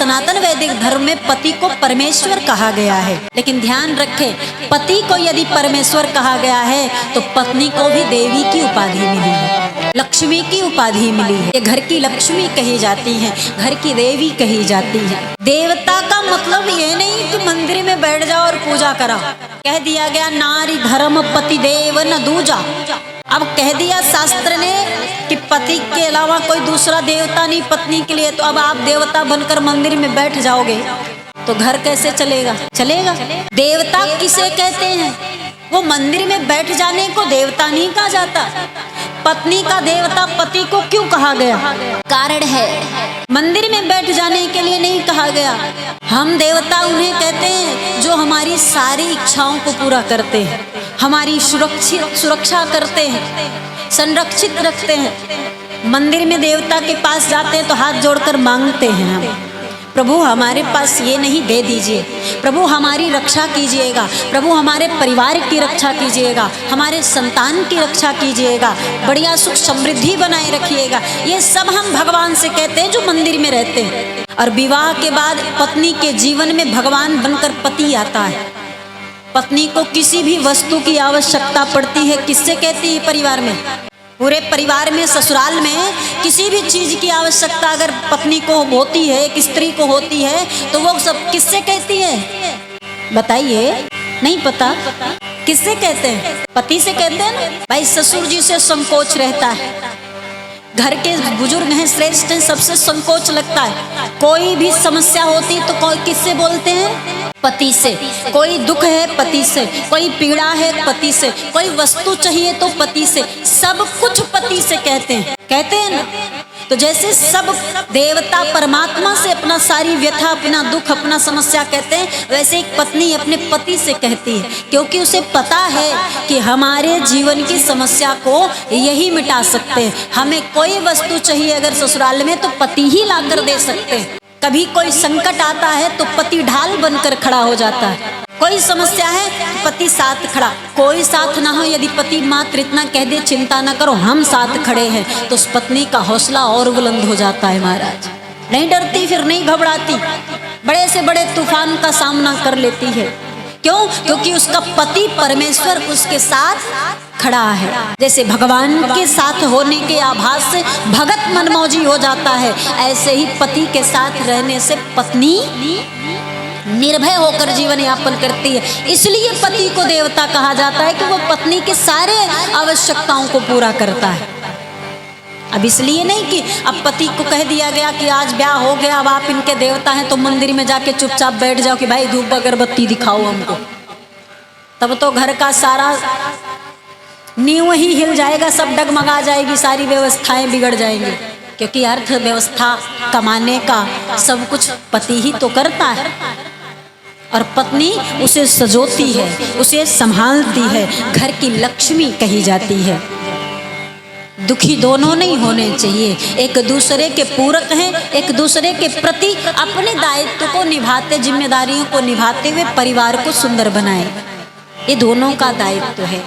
सनातन वैदिक धर्म में पति को परमेश्वर कहा गया है। लेकिन ध्यान रखें, पति को यदि परमेश्वर कहा गया है तो पत्नी को भी देवी की उपाधि मिली है, लक्ष्मी की उपाधि मिली है। ये घर की लक्ष्मी कही जाती है, घर की देवी कही जाती है। देवता का मतलब ये नहीं कि मंदिर में बैठ जाओ और पूजा करो। कह दिया गया नारी धर्म पति देव न दूजा। अब कह दिया शास्त्र ने कि पति के अलावा कोई दूसरा देवता नहीं पत्नी के लिए, तो अब आप देवता बनकर मंदिर में बैठ जाओगे तो घर कैसे चलेगा? चलेगा। देवता किसे कहते हैं? वो मंदिर में बैठ जाने को देवता नहीं कहा जाता। पत्नी का देवता पति को क्यों कहा गया? कारण है, मंदिर में बैठ जाने के लिए नहीं कहा गया। हम देवता उन्हें कहते हैं जो हमारी सारी इच्छाओं को पूरा करते हैं, हमारी सुरक्षा करते हैं, संरक्षित रखते हैं। मंदिर में देवता के पास जाते हैं तो हाथ जोड़कर मांगते हैं हम, प्रभु हमारे पास ये नहीं, दे दीजिए, प्रभु हमारी रक्षा कीजिएगा, प्रभु हमारे परिवार की रक्षा कीजिएगा, हमारे संतान की रक्षा कीजिएगा, बढ़िया सुख समृद्धि बनाए रखिएगा। ये सब हम भगवान से कहते हैं जो मंदिर में रहते हैं। और विवाह के बाद पत्नी के जीवन में भगवान बनकर पति आता है। पत्नी को किसी भी वस्तु की आवश्यकता पड़ती है, किससे कहती है? परिवार में, पूरे परिवार में, ससुराल में किसी भी चीज की आवश्यकता अगर पत्नी को होती है, एक स्त्री को होती है, तो वो सब किससे कहती है? बताइए, नहीं पता? किससे कहते हैं? पति से कहते हैं ना। भाई ससुर जी से संकोच रहता है, घर के बुजुर्ग हैं, श्रेष्ठ हैं, सबसे संकोच लगता है। कोई भी समस्या होती तो कोई किससे बोलते हैं? पति से। कोई दुख है पति से, कोई पीड़ा है पति से, कोई वस्तु चाहिए तो पति से, सब कुछ पति से कहते हैं ना। तो जैसे सब देवता परमात्मा से अपना सारी व्यथा, अपना दुख, अपना समस्या कहते हैं, वैसे एक पत्नी अपने पति से कहती है, क्योंकि उसे पता है कि हमारे जीवन की समस्या को यही मिटा सकते हैं। हमें कोई वस्तु चाहिए अगर ससुराल में तो पति ही लाकर दे सकते हैं। कभी कोई संकट आता है तो पति ढाल बनकर खड़ा हो जाता है। कोई समस्या है पति साथ खड़ा। कोई साथ ना हो, यदि पति मात्र इतना कह दे चिंता ना करो हम साथ खड़े हैं, तो उस पत्नी का हौसला और बुलंद हो जाता है महाराज। नहीं डरती, फिर नहीं घबराती, बड़े से बड़े तूफान का सामना कर लेती है। क्यों? क्योंकि उसका पति परमेश्वर उसके साथ खड़ा है। जैसे भगवान के साथ होने के आभास से भगत मनमौजी हो जाता है, ऐसे ही पति के साथ रहने से पत्नी निर्भय होकर जीवन यापन करती है। इसलिए पति को देवता कहा जाता है कि वो पत्नी के सारे आवश्यकताओं को पूरा करता है। अब इसलिए नहीं कि अब पति को कह दिया गया कि आज ब्याह हो गया, अब आप इनके देवता हैं तो मंदिर में जाके चुपचाप बैठ जाओ कि भाई धूप अगरबत्ती दिखाओ हमको। तब तो घर का सारा नींव ही हिल जाएगा, सब डगमगा जाएगी, सारी व्यवस्थाएं बिगड़ जाएंगी। क्योंकि अर्थव्यवस्था, कमाने का सब कुछ पति ही तो करता है और पत्नी उसे सजोती है, उसे संभालती है, घर की लक्ष्मी कही जाती है। दुखी दोनों नहीं होने चाहिए, एक दूसरे के पूरक हैं, एक दूसरे के प्रति अपने दायित्व को निभाते, जिम्मेदारियों को निभाते हुए परिवार को सुंदर बनाए। ये दोनों का दायित्व है।